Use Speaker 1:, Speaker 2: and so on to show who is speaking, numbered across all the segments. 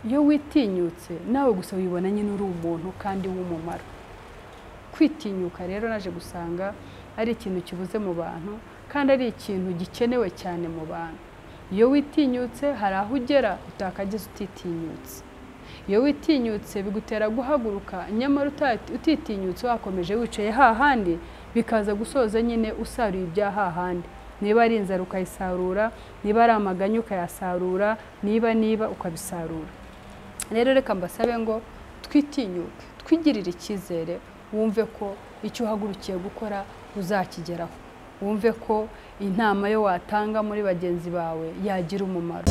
Speaker 1: iyo witinyutse nawe gusa wibona nyine uri umuntu kandi w'umumaro. Kwitinyuka rero naje gusanga ari ikintu kibuze mu bantu kandi ari ikintu gikenewe cyane mu bantu. Iyo witinyutse hari aho ugera utakageze utitinyutse. Iyo witinyutse bigutera guhaguruka, nyamara utitinyutse wakomeje wicaye hahandi bikaza gusoza nyine usaruye ibya hahandi. Niba ari inzara ukayisarura, niba ari amaganya ukayasarura, niba ukabisarura. Rero reka mbasabe ngo twitinyuke, twigirire icyizere, wumve ko icyo uhagurukiye gukora uzakigeraho. Wumve ko intama yo watanga muri bagenzi bawe yagira umumaro.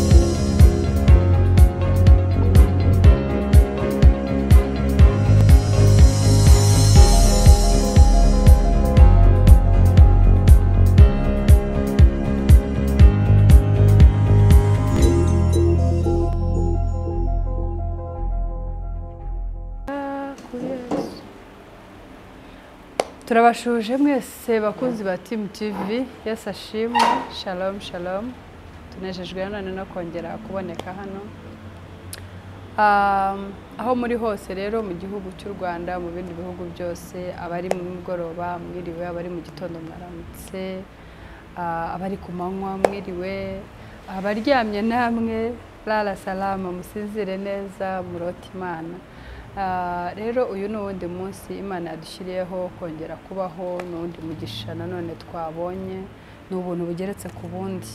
Speaker 1: Turabashuje mwese bakunzi ba Team TV, Yesu ashimwe. Shalom shalom. Tunejejwe none no kongera kuboneka hano. Aho muri hose rero mu gihugu cy'u Rwanda, mu bindi bihugu byose, abari mu mugoroba mwiriwe, abari mu gitondo mwaramutse, abari ku manywa mwiriwe, abaryamye namwe lala salama, musinzire neza, murota Imana. Rero uyu ni uwundi munsi Imana yadushyiriyeho kongera kubaho, n'uwundi mugisha nanone twabonye, n'ubuntu bugeretse ku bundi.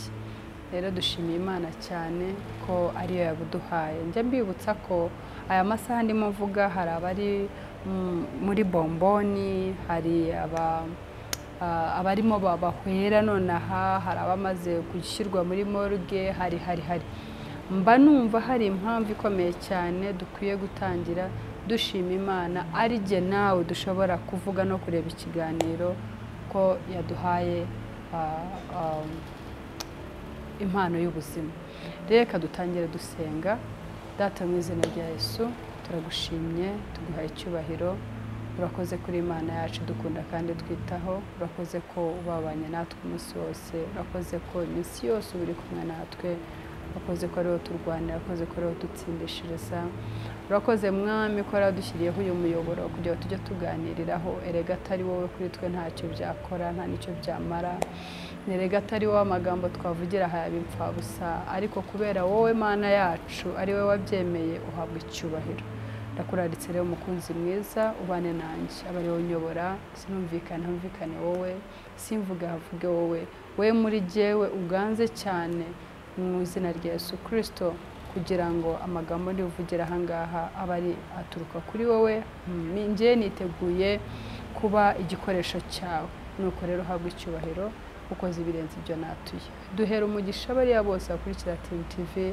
Speaker 1: Rero dushimiye Imana cyane ko ariyo yabuduhaye. Njya mbibutsa ko aya masaha ndimo mvuga hari abari muri bomboni, hari abarimo babahwera nonaha, hari abamaze gushyirwa muri morgue, hari mba numva hari impamvu ikomeye cyane dukwiye gutangira dushima Imana ari je nawe dushobora kuvuga no kureba ikiganiro ko yaduhaye impano y'ubuzima. Reka dutangire dusenga. Data mu izina rya Yesu turagushimye, tuguhaye icyubahiro. Urakoze kuri Imana yacu dukunda kandi twitaho. Urakoze ko ubabanye natwe umunsi wose. Urakoze ko iminsi yose uri kumwe natwe. Urakoze ko ariho turwanira, urakoze ko ariho dutsindishiriza. Urakoze mwami ko radushyiriyeho uyu muyoboro kugira ngo tujye tuganiriraho. Erega atari wowe kuri twe ntacyo byakora, nta nicyo byamara. Erega atari wowe amagambo twavugira hayaba impfabusa, ariko kubera wowe Mana yacu ari wowe wabyemeye uhabwa icyubahiro. Ndakuraritse rero umukunzi mwiza, ubane nanjye, abari wowe unyobora, humvikane wowe, simvuga havuge wowe. We muri jyewe uganze cyane mu izina rya Yesu Kristo, kugira ngo amagambo ndivugira ahangaha abari aturuka kuri wowe. Njye niteguye kuba igikoresho cyawe. Nuko rero habwa icyubahiro ukoze ibirenze ibyo natuye. Duhera umugisha bariya bose bakurikira Team TV,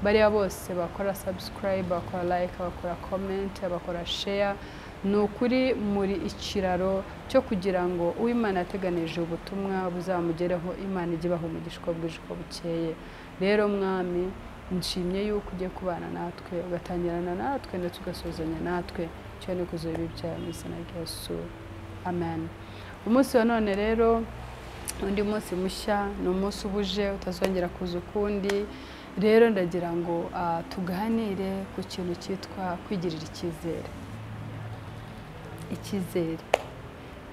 Speaker 1: bariya bose bakora subscribe, bakora like, bakora comment, bakora share. Nukuri muri ikiraro cyo kugira ngo uw'Imana yateganije ubutumwa buzamugereho. Imana igibaho umugisha bw'ijiko bukeye. Rero mwami, nshimye yuko ugiye kubana natwe, ugatangirana natwe ndetse ugasozanya natwe. Cyane kuzuba ibyaha mu izina rya Yesu. Amen. Umunsi wa none rero undi munsi mushya, ni umunsi ubuje utazongera kuza ukundi. Rero ndagira ngo tuganire ku kintu cyitwa kwigirira icyizere.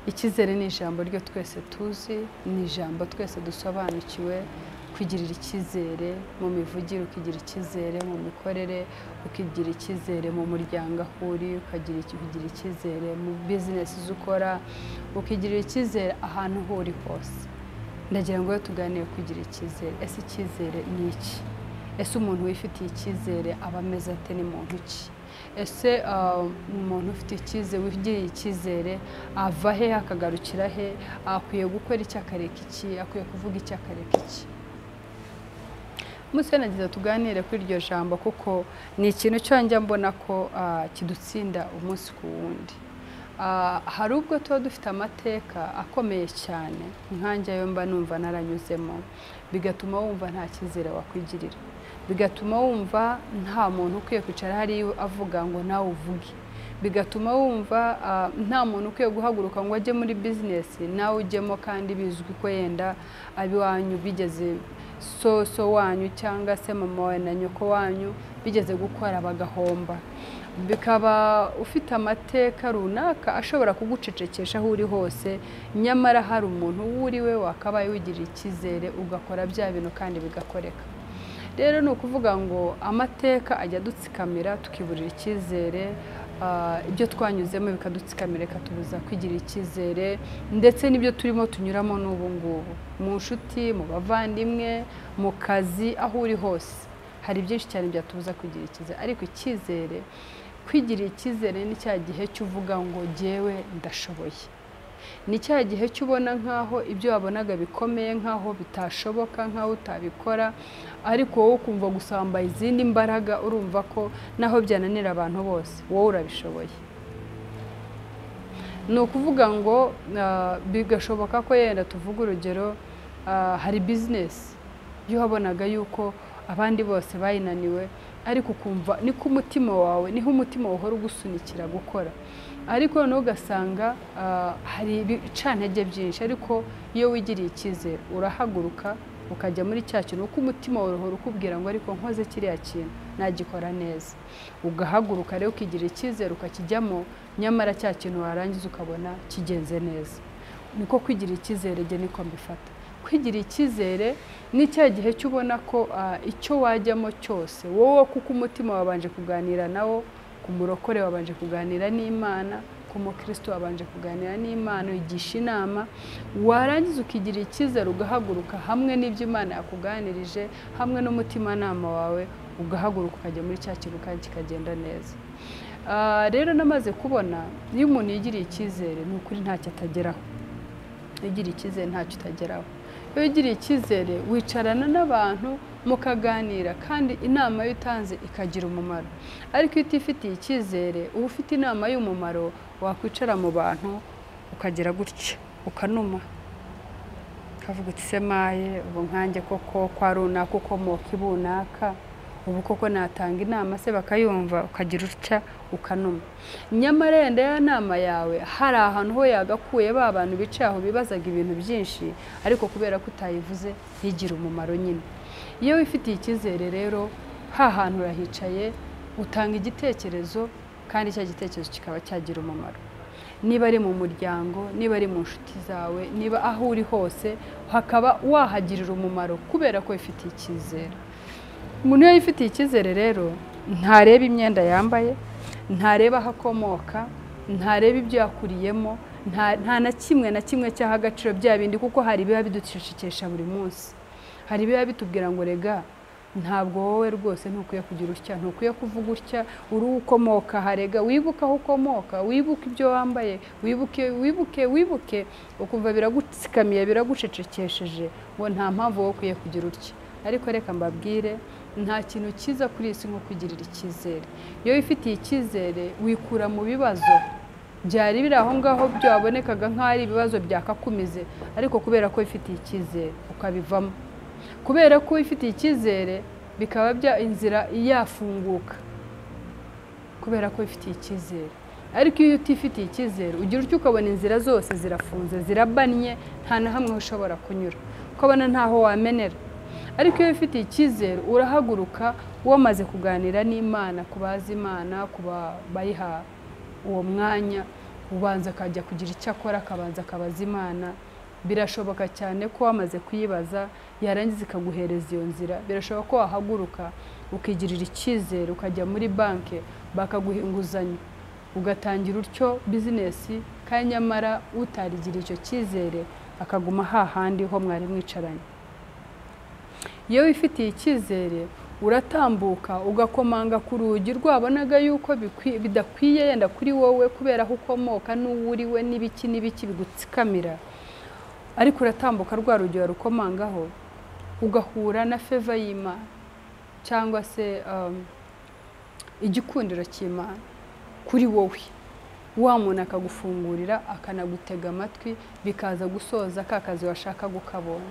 Speaker 1: Icyizere ni ijambo ryo twese tuzi, ni ijambo twese dusobanukiwe. Kwigirira icyizere mu mivugire, ukigira icyizere mu mikorere, ukigira icyizere mu muryango aho uri, ukagira icyizere mu business ukora, ukigirira icyizere ahantu aho uri hose. Ndagira ngo tuganire kugira icyizere. Ese icyizere ni iki? Ese umuntu wifitiye icyizere aba ameze ate? Ni muntu ki? Ese umuntu ufite icyizere, wigiriye icyizere, ava he akagarukira he? Akwiye gukora iki akareka iki? Akwiye kuvuga iki akareka iki? Umunsi nagize tuganire kuri iryo jambo kuko ni ikintu cyo mbona ko kidutsinda umunsi ku wundi. Hari ubwo tuba dufite amateka akomeye cyane, nkanjye ayo mba numva naranyuzemo, bigatuma wumva nta cyizere wakwigirira, bigatuma wumva nta muntu ukwiye kwicara hari avuga ngo nawe uvuge, bigatuma wumva nta muntu ukwiye guhaguruka ngo ajye muri business nawe ujyemo kandi bizwi ko yenda abi wanyu bigeze so wanyu cyangwa se mama wawe na nyoko wanyu bigeze gukora bagahomba, bikaba ufite amateka runaka ashobora kugucecekesha aho uri hose, nyamara hari umuntu wuriwe wakabaye wigirira icyizere ugakora bya bintu kandi bigakoreka. Rero ni ukuvuga ngo amateka ajya adutsikamira tukiburira icyizere, ibyo twanyuzemo bikadutsikamira ikatubuza kwigirira icyizere, ndetse n'ibyo turimo tunyuramo n'ubu ngubu, mu nshuti, mu bavandimwe, mu kazi, aho uri hose hari byinshi cyane byatubuza kwigirira icyizere. Ariko icyizere, kwigirira icyizere ni cya gihe cy'uvuga ngo jyewe ndashoboye, ni cya gihe cy'ubona nk'aho ibyo wabonaga bikomeye, nk'aho bitashoboka, nk'aho utabikora, ariko wowe ukumva gusamba izindi mbaraga, urumva ko naho byananira abantu bose wowe urabishoboye. Ni ukuvuga ngo bigashoboka ko yenda tuvuga urugero, hari business iyo wabonaga yuko abandi bose bayinaniwe, ariko ukumva niko umutima wawe, niho umutima uhora ugusunikira gukora, ariko noneho ugasanga hari ibicantege byinshi, ariko iyo wigiriye icyizere urahaguruka ukajya muri cya kintu, uko umutima wawe uhora ukubwira ngo ariko nkoze kiriya kintu nagikora neza, ugahaguruka rero ukigirira icyizere ukakijyamo, nyamara cya kintu warangiza ukabona kigenze neza. Niko kwigirira icyizere jye niko mbifata. Kwigirira icyizere ni cya gihe cy'ubona ko icyo wajyamo cyose wowe, kuko umutima wabanje kuganira nawo, ku murokore wabanje kuganira n'Imana, ku mukristo wabanje kuganira n'Imana, wigisha inama, warangiza ukigirira icyizere ugahaguruka hamwe n'ibyo Imana yakuganirije, hamwe n'umutimanama wawe, ugahaguruka ukajya muri cya kintu kandi kikagenda neza. Rero namaze kubona iyo umuntu yigiriye icyizere ni ukuri ntacyo atageraho. Yigiriye icyizere ntacyo utageraho. Iyo wigiriye icyizere wicarana n'abantu mukaganira, kandi inama yo utanze ikagira umumaro. Ariko iyo utifitiye icyizere, uba ufite inama y'umumaro, wakwicara mu bantu ukagira gutya ukanuma, ukavuga uti semaye ubu nkanjye koko kwa runaka ukomoka ibunaka, ubu koko natanga inama se bakayumva, ukagira utya ukanuma. Nyamara yenda ya nama yawe hari ahantu ho yagakuye ba bantu bicaye aho bibazaga ibintu byinshi, ariko kubera ko utayivuze ntigira umumaro nyine. Iyo wifitiye icyizere rero, ha hantu urahicaye utanga igitekerezo, kandi cya gitekerezo kikaba cyagira umumaro. Niba ari mu muryango, niba ari mu nshuti zawe, niba aho uri hose, hakaba wahagirira umumaro kubera ko wifitiye icyizere. Umuntu iyo yifitiye icyizere rero, ntareba imyenda yambaye, ntareba aho akomoka, ntareba ibyo yakuriyemo, nta na kimwe cyaha agaciro bya bindi, kuko hari biba biducecekesha buri munsi. Hari biba bitubwira ngo rega ntabwo wowe rwose ntukwiye kugira utya, ntukwiye kuvuga utya, uri ukomoka harega, wibuka aho ukomoka, wibuka ibyo wambaye, wibuke, ukumva biragutsikamiye, biragucecekesheje, ngo nta mpamvu wowe ukwiye kugira utya. Ariko reka mbabwire, nta kintu cyiza kuri isi nko kwigirira icyizere. Iyo wifitiye icyizere wikura mu bibazo byari biri aho ngaho, byabonekaga nk'ari ibibazo byakakumize, ariko kubera ko wifitiye icyizere ukabivamo. Kubera ko wifitiye icyizere bikaba inzira yafunguka, kubera ko wifitiye icyizere. Ariko iyo utifitiye icyizere ugira utyo ukabona inzira zose zirafunze, zirabanye, nta na hamwe ushobora kunyura, ukabona ntaho wamenera. Ariko iyo wifitiye icyizere urahaguruka, wamaze kuganira n'Imana, kubaza Imana, kuba bayiha uwo mwanya, ubanza akajya kugira icyo akora, akabanza akabaza Imana. Birashoboka cyane ko wamaze kuyibaza yarangiza ikaguhereza iyo nzira. Birashoboka ko wahaguruka ukigirira icyizere, ukajya muri banki bakaguha inguzanyo, ugatangira utyo bizinesi, kandi nyamara utarigiriye icyo cyizere akaguma hahandi ho mwari mwicaranye. Iyo wifitiye icyizere uratambuka ugakomanga ku rugi rwabonaga yuko bidakwiye yenda kuri wowe, kubera aho ukomoka n'uwuriwe n'ibiki bigutsikamira, ariko uratambuka rwa rugi warukomangaho ugahura na favor y'Imana, cyangwa se igikundiro cy'Imana kuri wowe. Wa muntu akagufungurira, akanagutega amatwi, bikaza gusoza ka kazi washaka gukabona.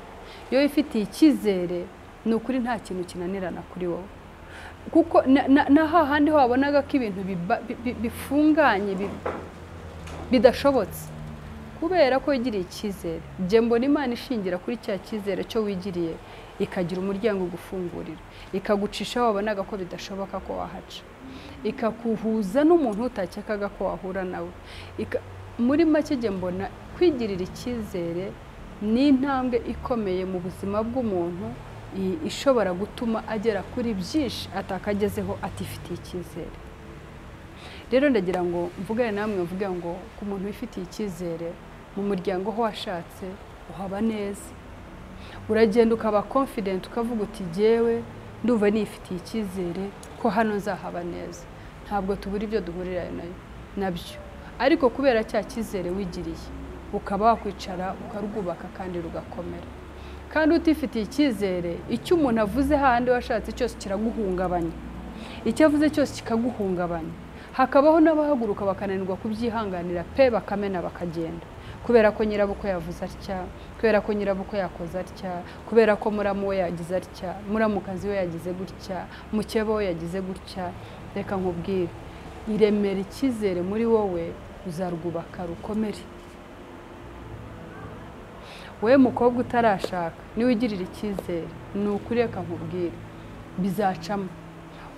Speaker 1: Iyo wifitiye icyizere ni ukuri nta kintu kinanirana kuri wowe, kuko na hahandi wabonaga ko ibintu bifunganye bidashobotse, kubera ko wigiriye icyizere. Jye mbona Imana ishingira kuri cya cyizere cyo wigiriye, ikagira umuryango ugufungurira, ikagucisha wabonaga ko bidashoboka ko wahaca, ikakuhuza n'umuntu utakekaga ko wahura nawe. Muri make njye mbona kwigirira icyizere ni intambwe ikomeye mu buzima bw'umuntu ishobora gutuma agera kuri byinshi atakagezeho atifitiye icyizere. Rero ndagira ngo mvugane namwe mvuge ngo ku muntu wifitiye icyizere mu muryango ho washatse uhaba neza, uragenda ukaba confident ukavuga uti jyewe ndumva nifitiye icyizere ko hano nzahaba neza. Ntabwo tubura ibyo duhurira nabyo, ariko kubera cya cyizere wigiriye ukaba wakwicara ukarwubaka kandi rugakomera. Kandi utifitiye icyizere, icyo umuntu avuze handi washatse cyose kiraguhungabanya, icyo avuze cyose kikaguhungabanya. Hakabaho n'abahaguruka bakananirwa kubyihanganira pe bakamena bakagenda, kubera ko nyirabukwe yavuze atya, kubera ko nyirabukwe yakoze atya, kubera ko muramu we yagize atya, muramukazi we yagize gutya, mukeba we yagize gutya. Reka nkubwire, iremera icyizere muri wowe uzarwubaka rukomere. We mukobwa utarashaka niwe ugirira icyizere, ni ukuri reka nkubwire bizacamo.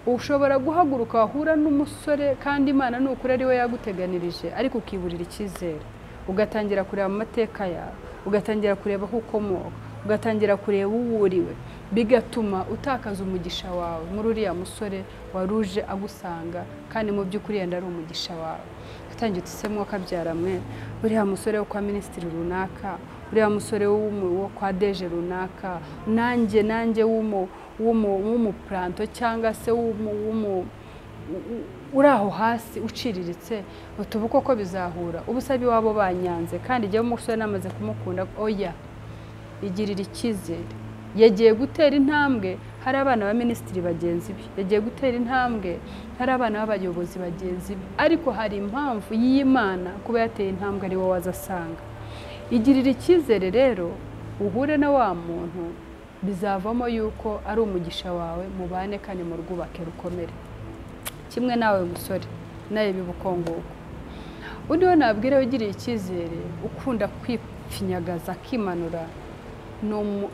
Speaker 1: Ushobora guhaguruka wahura n'umusore kandi Imana ni ukuri ari we yaguteganirije, ariko ukiburira icyizere, ugatangira kureba amateka yawe, ugatangira kureba aho ukomoka, ugatangira kureba uwo uriwe, bigatuma utakaza umugisha wawe muri uriya musore waruje agusanga kandi mu by'ukuri yenda ari umugisha wawe. Utangiye utisemo akabyara mwe, uriya musore wo kwa minisitiri runaka, uriya musore wo kwa deje runaka, nanjye w'umuplanto cyangwa se uri aho hasi uciriritse, utubuko ko bizahura. Ubusabi wabo banyanze kandi igihe umusore namaze kumukunda, oya igirira icyizere. Yagiye gutera intambwe, hari abana ba minisitiri bagenzi be, yagiye gutera intambwe, hari abana b'abayobozi bagenzi be, ariko hari impamvu y'Imana kuba yateye intambwe ari wowe wazasanga. Igirira icyizere rero, uhure na wa muntu bizavamo yuko ari umugisha wawe, mubane kandi mu rwubake rukomere. Kimwe nawe musore naye bibukonguko. Undi we nabwira wigiriye icyizere ukunda kwipfinyagaza akimanura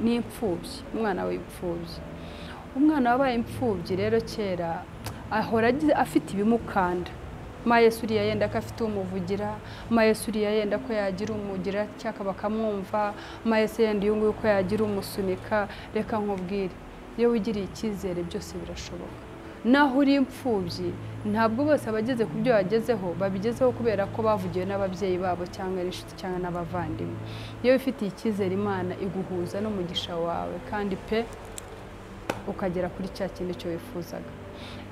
Speaker 1: ni imfubyi, umwana w'imfubyi. Umwana wabaye imfubyi rero kera ahora afite ibimukanda. Yesu uriya yenda ko afite umuvugira, Yesu uriya yenda ko yagira umugira cyaka bakamwumva, Yesu yenda uyu nguyu ko yagira umusunika. Reka nkubwire, iyo wigiriye icyizere byose birashoboka. Naho uri imfubyi, ntabwo bose abageze ku byo wagezeho babigezeho kubera ko bavugiwe n'ababyeyi babo cyangwa inshuti cyangwa n'abavandimwe. Iyo ufitiye icyizere, Imana iguhuza n'umugisha wawe kandi pe ukagera kuri cya kintu cyo wifuzaga.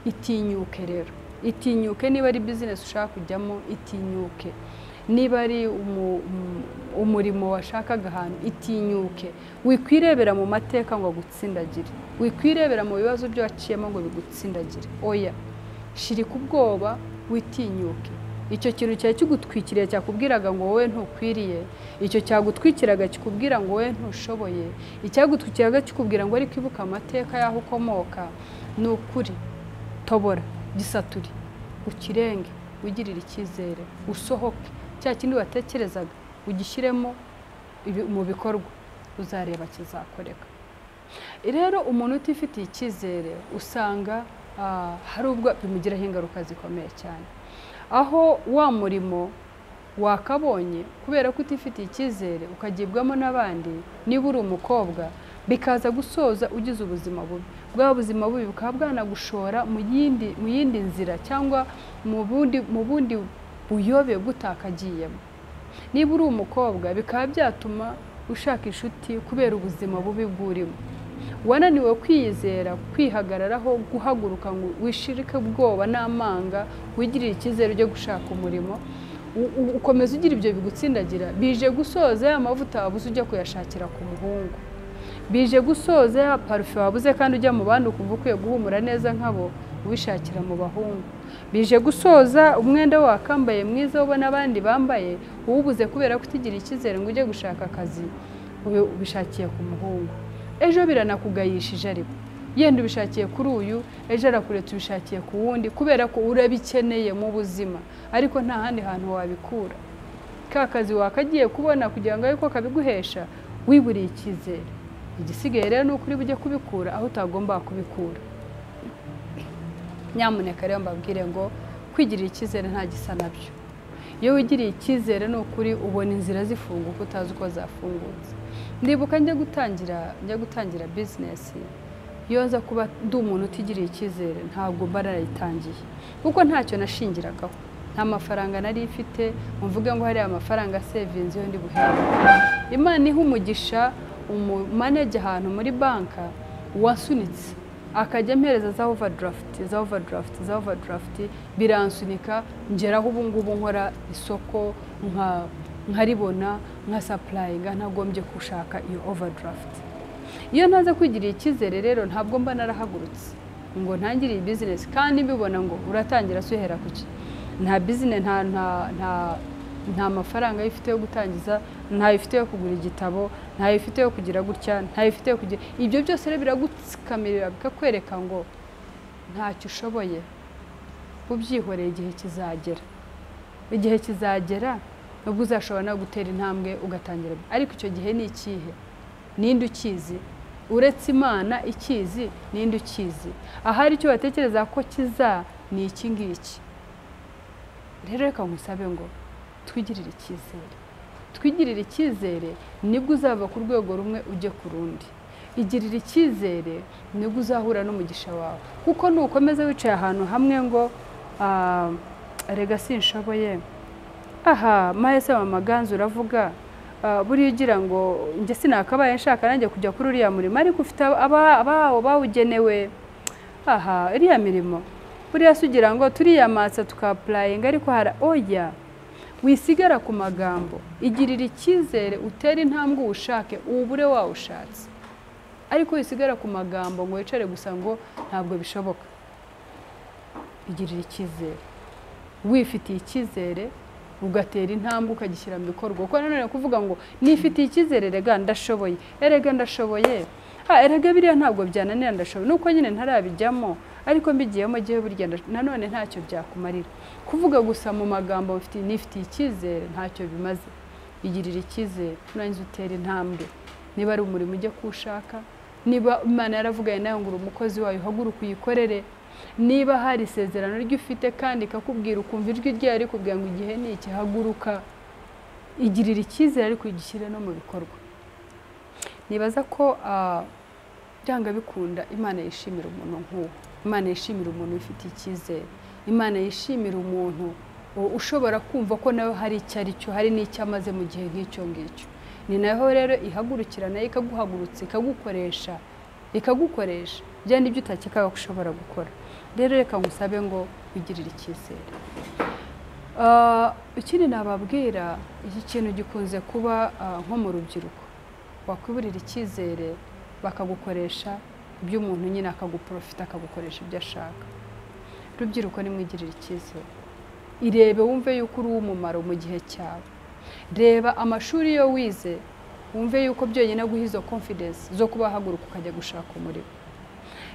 Speaker 1: Itinyuke rero, itinyuke. Niba ari business ushaka kujyamo, itinyuke. Niba ari umurimo washakaga ahantu, itinyuke. Wikwirebera mu mateka ngo gutsindagire, wikwirebera mu bibazo byo waciyemo ngo bigutsindagire. Oya, shirika ubwoba, witinyuke. Icyo kintu cyari kigutwikiriye cyakubwiraga ngo wowe ntukwiriye, icyo cyagutwikiraga kikubwira ngo wowe ntushoboye, icyagutwikiraga kikubwira ngo ariko ibuka amateka y'aho ukomoka, ni ukuri. Tobora, gisaturi, ukirenge, wigirire icyizere, usohoke. Cya kindi watekerezaga ugishyiremo mu bikorwa, uzareba kizakoreka. Rero umuntu utifitiye icyizere usanga hari ubwo bimugiraho ingaruka zikomeye cyane, aho wa murimo wakabonye kubera ko utifitiye icyizere ukagibwamo n'abandi. Niba uri umukobwa bikaza gusoza ugize ubuzima bubi, bwa buzima bubi bukaba bwanagushora mu yindi nzira cyangwa mu bundi buyobe butakagiyemo. Niba uri umukobwa bikaba byatuma ushaka inshuti kubera ubuzima bubi bwurimo. Wananiwe kwiyizera, kwihagararaho, guhaguruka ngo wishirike ubwoba n'amanga, wigirire icyizere cyo gushaka umurimo, ukomeza ugira ibyo bigutsindagira. Bije gusoza ya mavuta wabuze ujya kuyashakira ku muhungu, bije gusoza ya parufe wabuze kandi ujya mu bandi ukumva ukwiye guhumura neza nkabo, ubishakira mu bahungu. Bije gusoza umwenda wakambaye mwiza ubona abandi bambaye, uwubuze kubera kutigira icyizere ngo ujye gushaka akazi, ubishakiye ku muhungu. Ejo biranakugayishije ariko yenda ubishakiye kuri uyu, ejo arakuretse ubishakiye ku wundi, kubera ko urabikeneye mu buzima ariko nta handi hantu wabikura. Ka kazi wakagiye kubona kugira ngo ariko kabiguhesha, wiburiye icyizere. igisigaye rero ni ukuri bujye kubikura aho utagomba kubikura. Nyamuneka rero mbabwire ngo kwigirira icyizere nta gisa nabyo. Iyo wigiriye icyizere ni ukuri ubona inzira zifunguka utazi uko zafungutse. Ndibuka njya gutangira business, iyo nza kuba ndi umuntu utigiriye icyizere ntabwo mba narayitangiye kuko ntacyo nashingiragaho, nta mafaranga nari ifite mvuge ngo hari amafaranga savings yo ndi buhere. Imana iha umugisha manager ahantu muri banka wasunitse akajya ampereza za overdraft biransunika ngeraho ubu ngubu nkora isoko nkaribona nka supplyinga ntagombye gushaka iyo overdraft. Iyo ntaza kwigirira icyizere rero ntabwo mba narahagurutse ngo ntangire business kandi mbibona ngo uratangira suhera kuki nta business nta mafaranga yifite yo gutangiza, nta yifite yo kugura igitabo, nta yifite yo kugira gutya, nta yifite yo kugira ibyo byose rero biragutsikamirira bikakwereka ngo ntacyo ushoboye. Ubyihoreye igihe kizagera ubwo uzashobora no gutera intambwe ugatangira. Ariko icyo gihe ni ikihe? Ninde ukizi? Uretse Imana ikizi, ninde ukizi? Ahari icyo batekereza ko kiza ni iki ngiki. Rero reka ngusabe ngo twigirire icyizere nibwo uzava ku rwego rumwe ujye ku rundi. Igirira icyizere nibwo uzahura n'umugisha wawe, kuko nukomeza wicaye ahantu hamwe ngo rega sinshoboye, mahese amaganzu uravuga buriya ugira ngo njye sinakabaye nshaka nanjye kujya kuri uriya murimo, ariko ufite abawo bawugenewe. Iriya mirimo buriya sugira ngo turiyamasa tukapurayinga, ariko oya, wisigara ku magambo. Igirira icyizere utera intambwe uwushake ubure wawushatse, ariko wisigara ku magambo ngo wicare gusa ngo ntabwo bishoboka. Igirira icyizere, wifitiye icyizere ugatera intambwe ukagishyira mu bikorwa. Kuko nanone kuvuga ngo nifitiye icyizere rega ndashoboye, erega ndashoboye, erega biriya ntabwo byananira ndashoboye, nuko nyine ntarabijyamo, ariko mbigiyemo gihe burya nanone ntacyo byakumarira. Kuvuga gusa mu magambo nifitiye icyizere ntacyo bimaze. Igirira icyizere urangiza utera intambwe. Niba ari umurimo ujye kuwushaka, niba Imana yaravuganye nawe ngo uri umukozi wayo uhaguruka uyikorere, niba hari isezerano ry'ufite kandi ikakubwira ukumva ijwi ryayo rikubwira ngo igihe ni iki, haguruka. Igirira icyizere ariko ugishyire no mu bikorwa. Nibaza ko byanga bikunda Imana yishimira umuntu nk'uwo. Imana yishimira umuntu wifitiye icyizere. Imana yishimira umuntu ushobora kumva ko nawe hari icyo ari cyo, hari n'icyo amaze mu gihe nk'icyo ngicyo. Ni naho rero ihagurukira nayo ikaguhagurutsa, ikagukoresha bya n'ibyo utakekaga ko ushobora gukora. Rero reka ngusabe ngo wigirire icyizere. Ikindi nababwira, iki kintu gikunze kuba nko mu rubyiruko. Wakwiburira icyizere bakagukoresha ibyo umuntu nyine akaguprofita, akagukoresha ibyo ashaka. Rubyiruko nimwigirire icyizere. Irebe wumve yuko uri uw'umumaro mu gihe cyawe. Reba amashuri yo wize wumve yuko byonyine guha izo confidence zo kuba haguruka ukajya gushaka umurimo.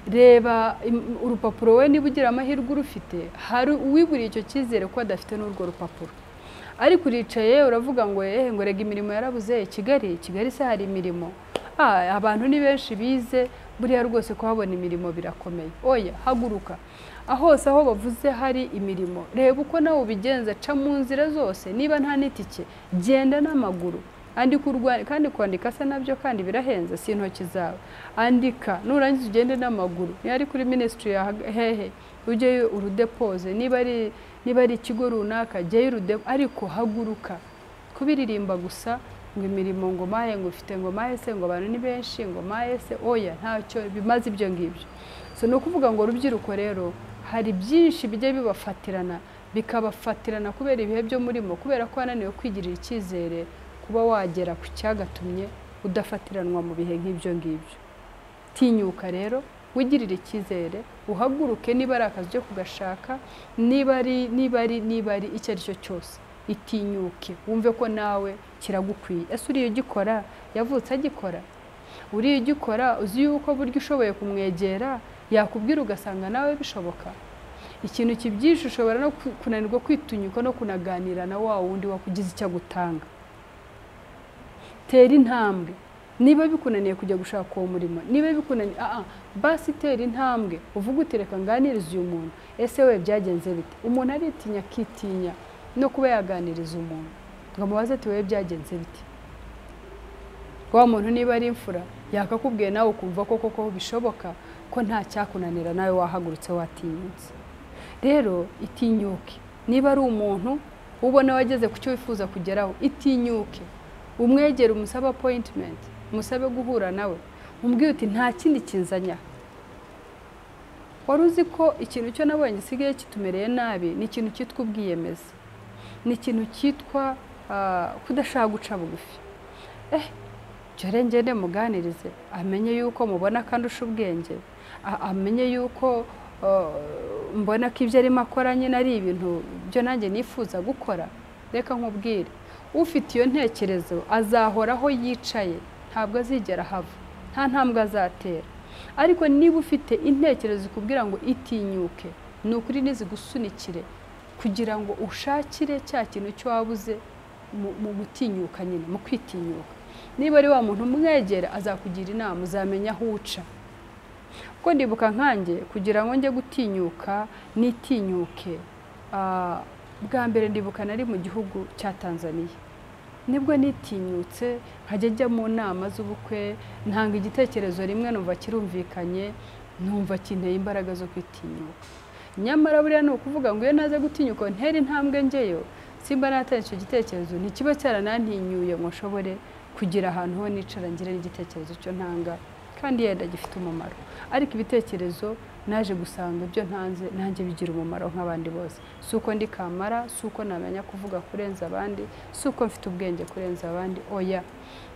Speaker 1: Reba urupapuro we niba ugira amahirwe urufite, hari uwiburiye icyo cyizere ko adafite n'urwo rupapuro. Ariko uricaye uravuga ngo ngo rega imirimo yarabuze Kigali se hari imirimo. Abantu ni benshi bize, buriya rwose kuhabona imirimo birakomeye. Oya, haguruka. Hose aho bavuze hari imirimo, reba uko nawe ubigenza, ca mu nzira zose. Niba nta n'itike, genda n'amaguru. Andika kandi kwandika se nabyo kandi birahenze, si intoki zawe. Andika nurangiza ugende n'amaguru. Niba ari kuri ministry ya hehe ujye urudepoze, niba ari ikigo runaka jye urudepo, ariko haguruka. Kubiririmba gusa ngo imirimo ngo mahe ngo ufite ngo mahe se ngo abantu ni benshi ngo mahe se, oya ntacyo bimaze ibyo ngibyo. So no kuvuga ngo rubyiruko rero hari byinshi bijye bibafatirana, bikabafatirana kubera ibihe byo murimo, kubera ko wananiwe kwigirira icyizere kuba wagera ku cyagatumye udafatiranwa mu bihe nk'ibyo ngibyo. Tinyuka rero wigirire icyizere, uhaguruke. Niba ari akazi cyo kugashaka, niba ari icyo ari cyo cyose, itinyuke wumve ko nawe kiragukwiye. Ese uriye ugikora yavutse agikora? Uriye ugikora uzi yuko buryo ushoboye kumwegera yakubwira ugasanga nawe bishoboka? Ikintu kibyishe ushobora no kunanirwa kwitunyuka no kunaganira na wa wundi wakugize icyo gutanga. Tera intambwe, niba bikunaniye kujya gushaka uwo murimo, niba bikunaniye basi tera intambwe uvuga uti reka nganirize uyu muntu, ese we byagenze bite? Umuntu aritinya akitinya no kuba yaganiriza umuntu ngo amubaze ati we byagenze bite. Wa muntu niba ari imfura yakakubwiye nawe ukumva koko bishoboka ko nta cyakunanira nawe wahagurutse watinyutse. Rero itinyuke. Niba ari umuntu ubona wageze ku cyo wifuza kugeraho, itinyuke, umwegere, umusabe appointment, umusabe guhura nawe, umbwire uti nta kindi kinzanya. Wari uzi ko ikintu cyo nabonye gisigaye kitumereye nabi ni ikintu cyitwa ubwiyemezi, ni ikintu cyitwa kudashaka guca bugufi. Jore ngende muganirize, amenye yuko mubona kandi usha ubwenge, amenye yuko mbona ko ibyo arimo akora nyine ari ibintu byo nanjye nifuza gukora. Reka nkubwire, ufite iyo ntekerezo azahoraho yicaye, ntabwo azigera hava, nta ntambwe azatera. Ariko niba ufite intekerezo ikubwira ngo itinyuke, ni ukuri nizigusunikire kugira ngo ushakire cya kintu cyo wabuze mu gutinyuka nyine, mu kwitinyuka. Niba ari wa muntu umwegera azakugira inama, uzamenya aho uca. Ko ndibuka nkanjye kugira ngo njye gutinyuka nitinyuke, bwa mbere ndibuka nari mu gihugu cya Tanzania. Nibwo nitinyutse nkajya njya mu nama z'ubukwe, ntanga igitekerezo rimwe numva kirumvikanye, numva kinteye imbaraga zo kwitinyuka. Nyamara buriya ni ukuvuga ngo iyo naze gutinyuka ntera intambwe njyeyo, simba natanye icyo gitekerezo ntikiba cyaranantinyuye ngo nshobore kugira ahantu ho nicara ngire n'igitekerezo cyo ntanga kandi yenda gifite umumaro. Ariko ibitekerezo naje gusanga ibyo ntanze nanjye bigira umumaro nk'abandi bose. Si uko ndi kamara, si uko namenya kuvuga kurenza abandi, si uko mfite ubwenge kurenza abandi, oya.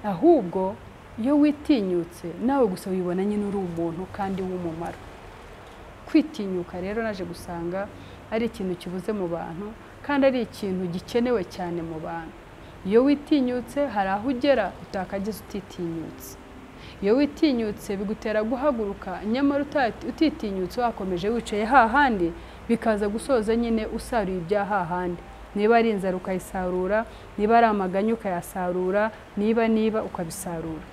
Speaker 1: Ahubwo iyo witinyutse nawe gusa wibona nyine uri umuntu kandi w'umumaro. Kwitinyuka rero naje gusanga ari ikintu kibuze mu bantu kandi ari ikintu gikenewe cyane mu bantu. Iyo witinyutse hari aho ugera utakageze utitinyutse. Iyo witinyutse bigutera guhaguruka, nyamara utitinyutse wakomeje wicaye hahandi bikaza gusoza nyine usaruye ibya hahandi. Niba ari inzara ukayisarura, niba ari amaganya ukayasarura, niba ukabisarura.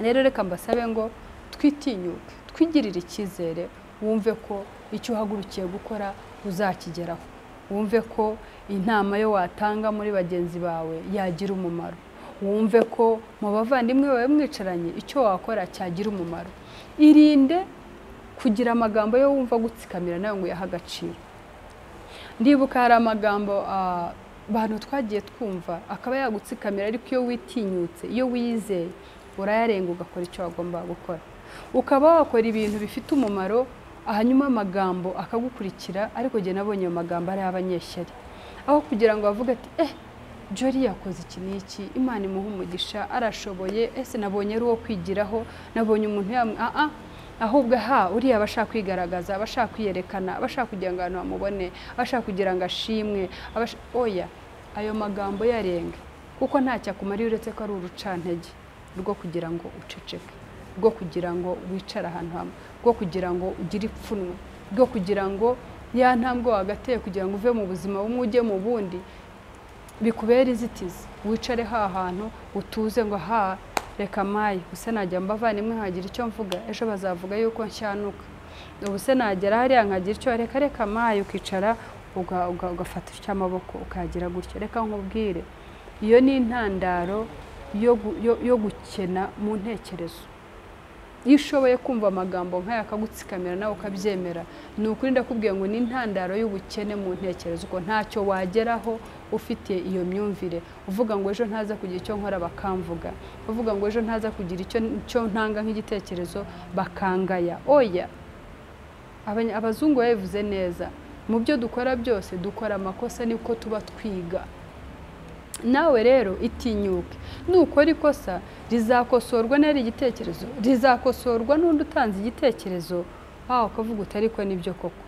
Speaker 1: Rero reka mbasabe ngo twitinyuke, twigirire icyizere, wumve ko icyo uhagurukiye gukora uzakigeraho. Wumve ko intama yo watanga muri bagenzi bawe yagira umumaro. Wumve ko mu bavandimwe bawe mwicaranye icyo wakora cyagira umumaro. Irinde kugira amagambo yo wumva gutsikamira nawe ngo yaha agaciro. Ndibuka hari amagambo abantu twagiye twumva akaba yagutsikamira, ariko iyo witinyutse, iyo wizeye, urayarenga ugakora icyo wagomba gukora. Ukaba wakora ibintu bifite umumaro, hanyuma amagambo akagukurikira, ariko jye nabonye ayo magambo ari abanyeshyari. Aho kugira ngo bavuge ati Jori yakoze iki n'iki, Imana imuha umugisha, arashoboye, ese nabonye ari uwo kwigiraho, nabonye umuntu ahubwo uriya abashaka kwigaragaza, abashaka kwiyerekana, abashaka kugira ngo abantu bamubone, abashaka kugira ngo ashimwe, oya, ayo magambo yarenge, kuko ntacyo akumariye uretse ko ari urucantege rwo kugira ngo uceceke, rwo kugira ngo wicare ahantu hamwe, rwo kugira ngo ugire ipfunwe, rwo kugira ngo ya ntambwe wagateye kugira ngo uve mu buzima bumwe ujye mu bundi bikubera izitizi. Wicare hantu utuze ngo reka mayi use najya mbavandimwe nkagira icyo mvuga, ejo bazavuga yuko nshyanuka. Ubuse nagera hariya nkagira icyo reka mayi, ukicara ugafata icy'amaboko ukagira gutyo. Reka nkubwire, iyo ni intandaro yo gukena mu ntekerezo. Iyo ushoboye kumva amagambo nk'aya akagutsikamira nawe ukabyemera, ni ukuri ndakubwiye ngo ni intandaro y'ubukene mu ntekerezo, ko ntacyo wageraho ufite iyo myumvire. Uvuga ngo ejo ntaza kugira icyo nkora bakamvuga, uvuga ngo ejo ntaza kugira icyo ntanga nk'igitekerezo bakangaya. Oya, abazungu babivuze neza, mu byo dukora byose dukora amakosa, niko tuba twiga. Nawe rero itinyuke, nukora ikosa rizakosorwa n'ari igitekerezo, rizakosorwa n'undi utanze igitekerezo, ukavuga uti ariko nibyo koko,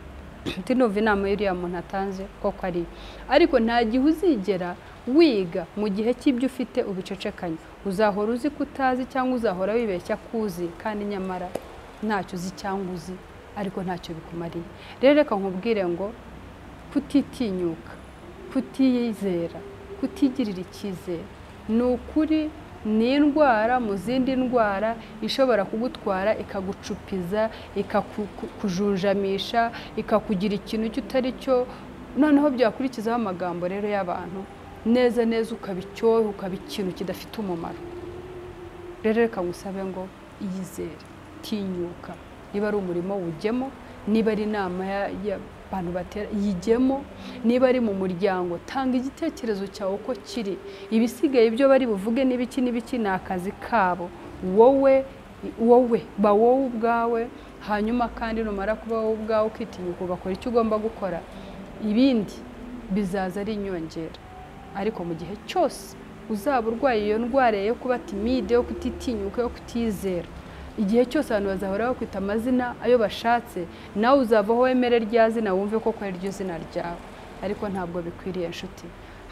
Speaker 1: tinumva inama y'uriya muntu atanze koko ari. Ariko nta gihe uzigera wiga mu gihe cy'ibyo ufite ubicecekanye. Uzahora uzi ko utazi cyangwa uzahora wibeshya kuzi, kandi nyamara ntacyo uzi cyangwa uzi ariko ntacyo bikumariye. Rero reka nkubwire ngo kutitinyuka, kutiyizera, kutigirira icyizere, ni ukuri ni indwara mu zindi ndwara ishobora kugutwara ikagucupiza, ikakujunjamisha, ikakugira ikintu cy'utari cyo, noneho byakurikizaho amagambo rero y'abantu neza neza ukabicyoha, ukaba ikintu kidafite umumaro. Rero reka ngusabe ngo iyizere, tinyuka, niba ari umurimo wujyemo, niba ari inama y'abantu batera yijyemo, niba ari mu muryango tanga igitekerezo cyawe uko kiri, ibisigaye ibyo bari buvuge n'ibiki n'ibiki ni akazi kabo. Wowe ba wowe ubwawe, hanyuma kandi numara kuba wowe ubwawe ukitinyuka ugakora icyo ugomba gukora, ibindi bizaza ari inyongera. Ariko mu gihe cyose uzaba urwaye iyo ndwara yo kuba timide, yo kutitinyuka, yo kutizera, igihe cyose abantu bazahora bakwita amazina ayo bashatse, nawe uzavaho wemere rya zina wumve ko ari ryo zina ryawe. Ariko ntabwo bikwiriye nshuti.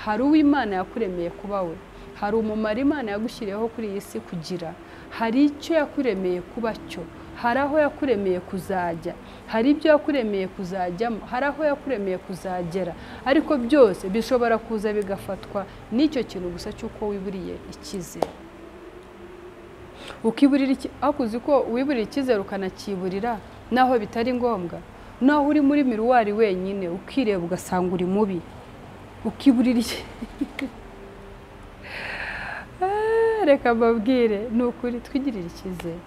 Speaker 1: Hari uw'Imana yakuremeye kuba we, hari umumaro Imana yagushyiriyeho kuri iyi si kugira, hari icyo yakuremeye kuba cyo, hari aho yakuremeye kuzajya, hari ibyo yakuremeye kuzajyamo, hari aho yakuremeye kuzagera. Ariko byose bishobora kuza bigafatwa n'icyo kintu gusa cy'uko wiburiye icyizere. Ukiburira akuzi ko wiburiye icyizere ukanakiburira naho bitari ngombwa, naho uri muri miruwari wenyine ukireba ugasanga uri mubi, ukiburira reka mbabwire ni ukuri twigirira icyizere,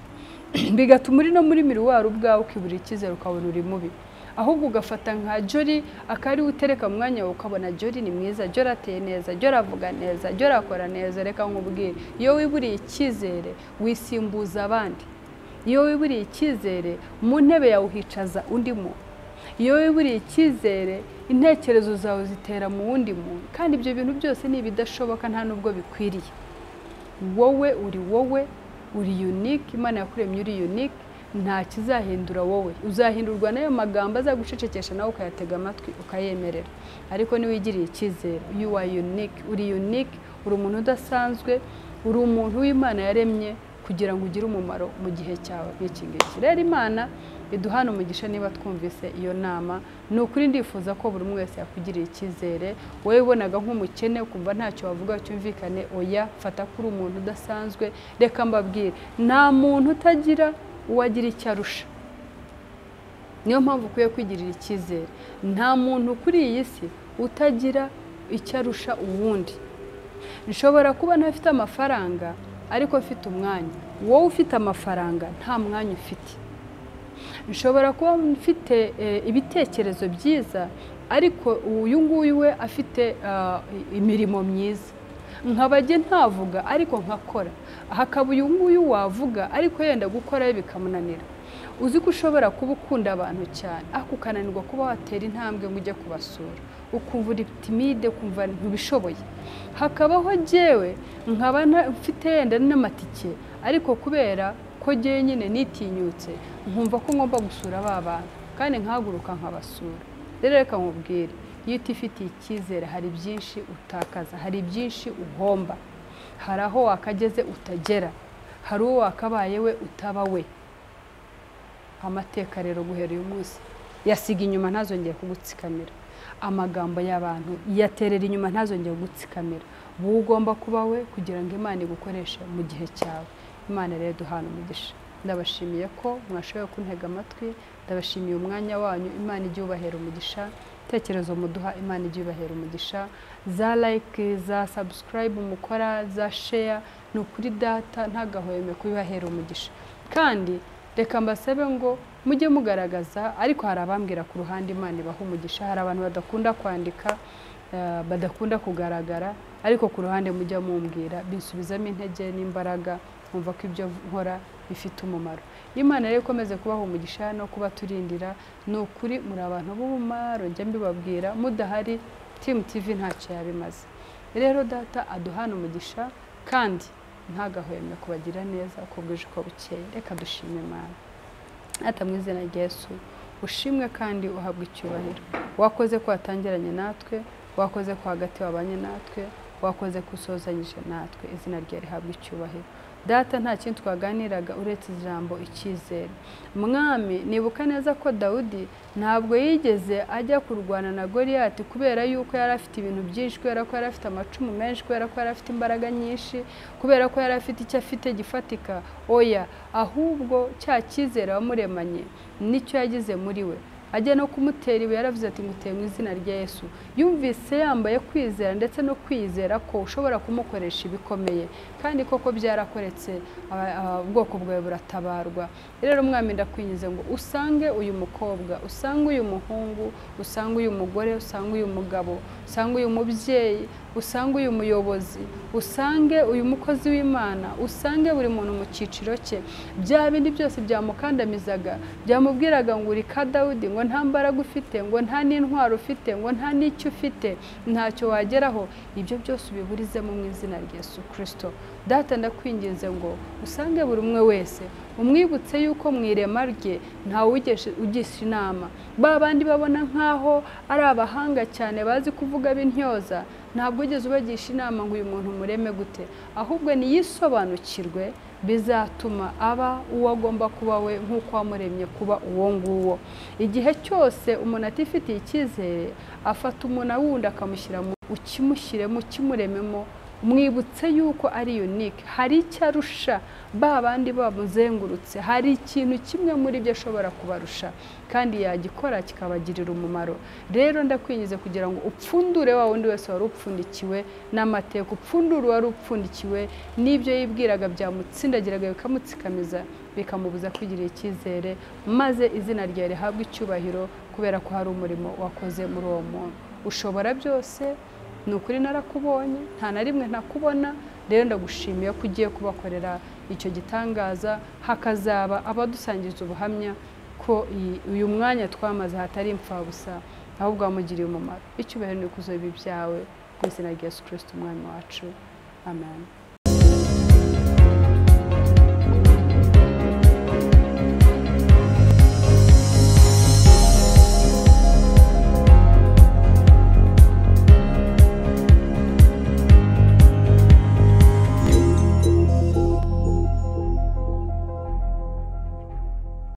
Speaker 1: bigatuma uri no muri miruwari ubwawe ukiburira icyizere ukabona uri mubi. Ahubwo ugafata nka Jori akari utereka mu mwanya wawe ukabona Jori ni mwiza, Jori ateye neza, Jori avuga neza, Jori akora neza. Reka nkubwire, iyo wiburiye icyizere wisimbuza abandi, iyo wiburiye icyizere mu ntebe yawe uhicaza undi muntu, iyo wiburiye icyizere intekerezo zawe zitera mu wundi muntu, kandi ibyo bintu byose ni ibidashoboka nta nubwo bikwiriye. Wowe uri unique, Imana yakuremye uri unique, nta kizahindura wowe. Uzahindurwa nayo magambo azagucecekesha nawe ukayatega amatwi ukayemerera. Ariko niwigiriye icyizere, you are unique, uri unique, uri umuntu udasanzwe, uri umuntu w'Imana yaremye kugira ngo ugire umumaro mu gihe cyawe nk'iki ngiki. Rero Imana iduhana umugisha niba twumvise iyo nama. Ni ukuri ndifuza ko buri wese yakugiriye icyizere. Wowe ubonaga nk'umukene ukumva ntacyo wavuga cyumvikane, oya, fata kuri umuntu udasanzwe. Reka mbabwire, nta muntu utagira uwagira icyo arusha. Niyo mpamvu ukwiye kwigirira icyizere. Nta muntu kuri iyi si utagira icyo arusha uwundi. Nshobora kuba ntafite amafaranga ariko ufite umwanya, wowe ufite amafaranga nta mwanya ufite. Nshobora kuba mfite ibitekerezo byiza ariko uyu nguyu we afite imirimo myiza, nkabajye ntavuga ariko nkakora. Hakaba uyu nguyu wavuga ariko yenda gukora bikamunanira. Uzi ko ushobora kuba ukunda abantu cyane ariko ukananirwa kuba watera intambwe ngo ujye kubasura, ukumva uri timide, ukumva ntubishoboye. Hakabaho jewe nkaba mfite yenda n'amatike ariko kubera ko jewe nyine nitinyutse nkumva ko ngomba gusura aba bantu kandi nkahaguruka nkabasura. Rero reka nkubwire, iyo utifitiye icyizere hari byinshi utakaza, hari byinshi uhomba, hari aho wakageze utagera, hari uwo wakabaye we utaba we. Amateka rero guhera uyu munsi yasiga inyuma ntazongeye kugutsikamira. Amagambo y'abantu yaterera inyuma ntazongeye kugutsikamira. Wowe ugomba kuba we kugira ngo Imana igukoreshe mu gihe cyawe. Imana rero duhana umugisha. Ndabashimiye ko mwashoboye kuntega amatwi, ndabashimiye umwanya wanyu. Imana ijye ubahera umugisha, tekerezo muduha Imana ijye ubahera umugisha. Za like, za subscribe mukora, za share, ni ukuri data ntagahweme kubibahera umugisha. Kandi reka mbasabe ngo mujye mugaragaza, ariko hari abambwira ku ruhande Imana ibaha umugisha. Hari abantu badakunda kwandika, badakunda kugaragara, ariko ku ruhande mujya mumbwira, binsubizamo intege n'imbaraga, nkumva ko ibyo nkora bifite umumaro. Imana rero ikomeze kubaha umugisha no kuba turindira. Ni ukuri muri abantu b'umumaro, njya mbibabwira, mudahari Team TV ntacyo yabimaze. Rero data aduhana umugisha kandi ntagahweme kubagira neza uko bwije uko bukeye. Reka dushime Imana. Ata mu izina rya Yesu ushimwe kandi uhabwe icyubahiro. Wakoze ko watangiranye natwe, wakoze ko hagati wabanye natwe, wakoze ko usozanyije natwe. Izina rye rihabwe icyubahiro. data nta kintu twaganiraga uretse ijambo icyizere. Mwami, nibuka neza ko Dawudi ntabwo yigeze ajya kurwana na Goliyati kubera yuko yari afite ibintu byinshi, kubera ko yari afite amacumu menshi, kubera ko yari afite imbaraga nyinshi, kubera ko yari afite icyo afite gifatika. Oya, ahubwo cya cyizere wamuremanye nicyo yagize muri we. Ajya no kumutera ibuye, yaravuze ati nguteye mu izina rya Yesu. Yumvise yambaye kwizera ndetse no kwizera ko ushobora kumukoresha ibikomeye, kandi koko byarakoretse, ubwoko bwawe buratabarwa. Rero Mwami, ndakwinjiza ngo usange uyu mukobwa, usange uyu muhungu, usange uyu mugore, usange uyu mugabo, usange uyu mubyeyi, usange uyu muyobozi, usange uyu mukozi w'Imana, usange buri muntu mu cyiciro cye. Bya bindi byose byamukandamizaga, byamubwiraga ngo uri ka Dawudi, ngo nta mbaraga ufite, ngo nta n'intwaro ufite, ngo nta n'icyo ufite, ntacyo wageraho, ibyo byose ubiburizemo mu izina rya Yesu Kristo. Data, ndakwinginze ngo usange buri umwe wese, umwibutse yuko mu irema rye ntawe ugisha inama. Ba bandi babona nkaho ari abahanga cyane bazi kuvuga b'intyoza, ntabwo ugeze ubagisha inama ngo uyu muntu mureme gute, ahubwo niyisobanukirwe, bizatuma aba uwo agomba kuba we nk'uko wamuremye kuba uwo nguwo. Igihe cyose umuntu atifitiye icyizere, afata umuntu wundi akamushyira mu ukimushyiremo, ukimurememo, mwibutse yuko ari unique, hari icyo arusha ba bandi bamuzengurutse, hari ikintu kimwe muri byo ashobora kubarusha kandi yagikora kikabagirira umumaro. Rero ndakwinjiza kugira ngo upfundure wa wundi wese wari upfundikiwe n'amateka, upfundure wari upfundikiwe n'ibyo yibwiraga byamutsindagiraga bikamutsikamiza, bikamubuza kwigirira icyizere, maze izina ryawe rihabwe icyubahiro kubera ko hari umurimo wakoze muri uwo muntu. Ushobora byose, ni ukuri narakubonye, nta na rimwe ntakubona. Rero ndagushimiye ko ugiye kubakorera icyo gitangaza, hakazaba abadusangiza ubuhamya ko uyu mwanya twamaze hatari impfabusa, ahubwo wamugiriye umumaro. Icyubahiro n'ikuzo bibe byawe, mu izina rya Yesu Kristo umwami wacu. Amen.